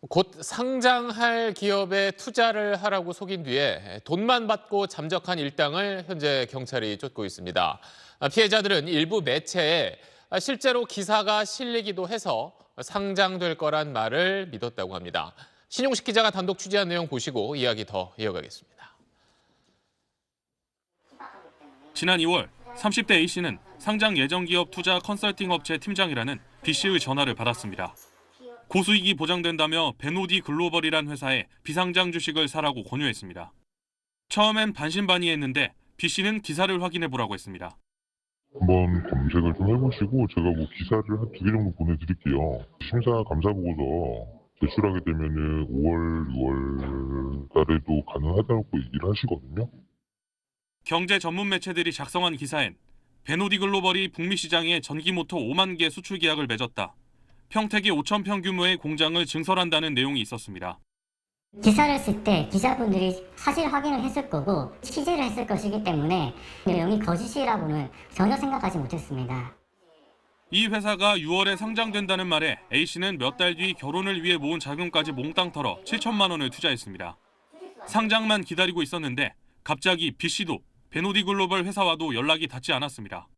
곧 상장할 기업에 투자를 하라고 속인 뒤에 돈만 받고 잠적한 일당을 현재 경찰이 쫓고 있습니다. 피해자들은 일부 매체에 실제로 기사가 실리기도 해서 상장될 거란 말을 믿었다고 합니다. 신용식 기자가 단독 취재한 내용 보시고 이야기 더 이어가겠습니다. 지난 2월 30대 A씨는 상장 예정 기업 투자 컨설팅 업체 팀장이라는 B씨의 전화를 받았습니다. 고수익이 보장된다며 베노디 글로벌이란 회사에 비상장 주식을 사라고 권유했습니다. 처음엔 반신반의했는데 B씨는 기사를 확인해보라고 했습니다. 한번 검색을 좀 해보시고 제가 기사를 한 2개 정도 보내드릴게요. 심사 감사 보고서 제출하게 되면은 5월, 6월 달에도 가능하다고 얘기를 하시거든요. 경제 전문 매체들이 작성한 기사엔 베노디 글로벌이 북미 시장에 전기모터 5만 개 수출 계약을 맺었다. 평택에 5천 평 규모의 공장을 증설한다는 내용이 있었습니다. 기사를 쓸 때 기자분들이 사실 확인을 했을 거고 취재를 했을 것이기 때문에 내용이 거짓이라고는 전혀 생각하지 못했습니다. 이 회사가 6월에 상장된다는 말에 A씨는 몇 달 뒤 결혼을 위해 모은 자금까지 몽땅 털어 7천만 원을 투자했습니다. 상장만 기다리고 있었는데 갑자기 B씨도 베노디 글로벌 회사와도 연락이 닿지 않았습니다.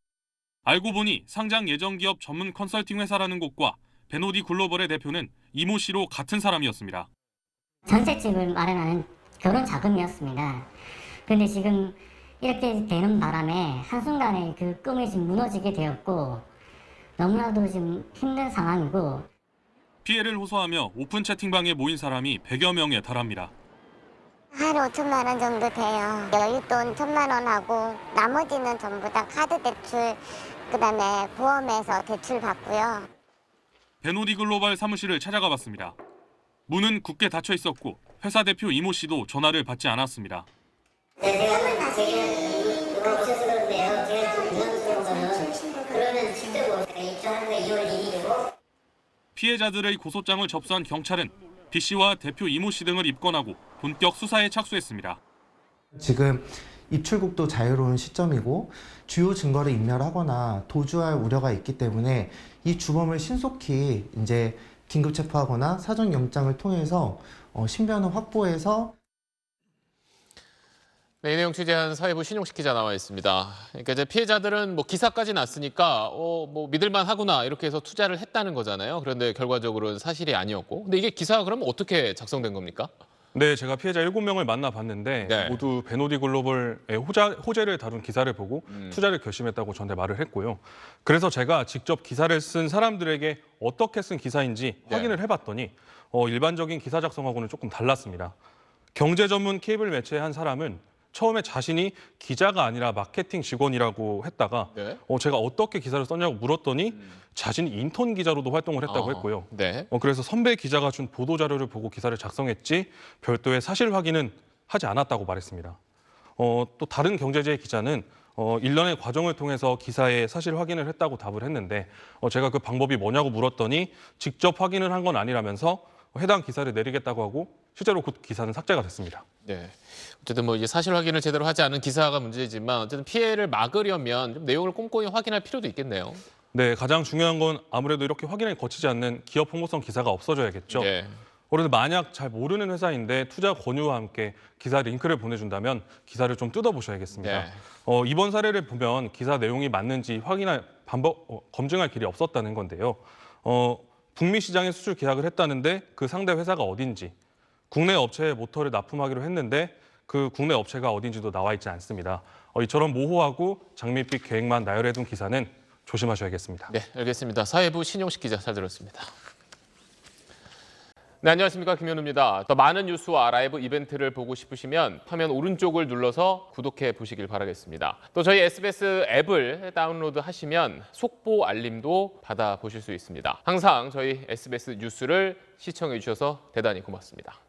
알고 보니 상장 예정 기업 전문 컨설팅 회사라는 곳과 베노디 글로벌의 대표는 이모 씨로 같은 사람이었습니다. 전셋집을 마련하는 결혼 자금이었습니다. 그런데 지금 이렇게 되는 바람에 한순간에 그 꿈이 지금 무너지게 되었고 너무나도 지금 힘든 상황이고. 피해를 호소하며 오픈 채팅방에 모인 사람이 100여 명에 달합니다. 하루 5천만 원 정도 돼요. 여윳돈 1,000만 원하고 나머지는 전부 다 카드 대출, 그다음에 보험에서 대출 받고요. 베노디 글로벌 사무실을 찾아가 봤습니다. 문은 굳게 닫혀 있었고 회사 대표 이모 씨도 전화를 받지 않았습니다. 제가 오셔서 그런데요. 제가 좀 부담스러운 거는 그러면 실제로 입장하는 게 2월 2일이고. 피해자들의 고소장을 접수한 경찰은 B씨와 대표 이모 씨 등을 입건하고 본격 수사에 착수했습니다. 지금 입출국도 자유로운 시점이고 주요 증거를 인멸하거나 도주할 우려가 있기 때문에 이 주범을 신속히 이제 긴급 체포하거나 사전 영장을 통해서 신변을 확보해서. 네, 이 내용 취재한 사회부 신용식 기자 나와 있습니다. 그러니까 이제 피해자들은 기사까지 났으니까 믿을만 하구나 이렇게 해서 투자를 했다는 거잖아요. 그런데 결과적으로는 사실이 아니었고. 근데 이게 기사가 그러면 어떻게 작성된 겁니까? 네, 제가 피해자 7명을 만나봤는데 네. 모두 베노디 글로벌의 호재를 다룬 기사를 보고 투자를 결심했다고 저한테 말을 했고요. 그래서 제가 직접 기사를 쓴 사람들에게 어떻게 쓴 기사인지 확인을 해봤더니 일반적인 기사 작성하고는 조금 달랐습니다. 경제 전문 케이블 매체의 한 사람은 처음에 자신이 기자가 아니라 마케팅 직원이라고 했다가 제가 어떻게 기사를 썼냐고 물었더니 자신이 인턴 기자로도 활동을 했다고 했고요. 그래서 선배 기자가 준 보도자료를 보고 기사를 작성했지 별도의 사실 확인은 하지 않았다고 말했습니다. 또 다른 경제지의 기자는 일련의 과정을 통해서 기사의 사실 확인을 했다고 답을 했는데 제가 그 방법이 뭐냐고 물었더니 직접 확인을 한 건 아니라면서 해당 기사를 내리겠다고 하고 실제로 그 기사는 삭제가 됐습니다. 네. 어쨌든 이제 사실 확인을 제대로 하지 않은 기사가 문제지만 어쨌든 피해를 막으려면 좀 내용을 꼼꼼히 확인할 필요도 있겠네요. 네, 가장 중요한 건 아무래도 이렇게 확인을 거치지 않는 기업 홍보성 기사가 없어져야겠죠. 그런데 만약 잘 모르는 회사인데 투자 권유와 함께 기사 링크를 보내준다면 기사를 좀 뜯어보셔야겠습니다. 이번 사례를 보면 기사 내용이 맞는지 확인할 검증할 길이 없었다는 건데요. 북미 시장에 수출 계약을 했다는데 그 상대 회사가 어딘지, 국내 업체에 모터를 납품하기로 했는데 그 국내 업체가 어딘지도 나와 있지 않습니다. 이처럼 모호하고 장밋빛 계획만 나열해둔 기사는 조심하셔야겠습니다. 네, 알겠습니다. 사회부 신용식 기자 잘 들었습니다. 네, 안녕하십니까. 김현우입니다. 더 많은 뉴스와 라이브 이벤트를 보고 싶으시면 화면 오른쪽을 눌러서 구독해 보시길 바라겠습니다. 또 저희 SBS 앱을 다운로드 하시면 속보 알림도 받아보실 수 있습니다. 항상 저희 SBS 뉴스를 시청해 주셔서 대단히 고맙습니다.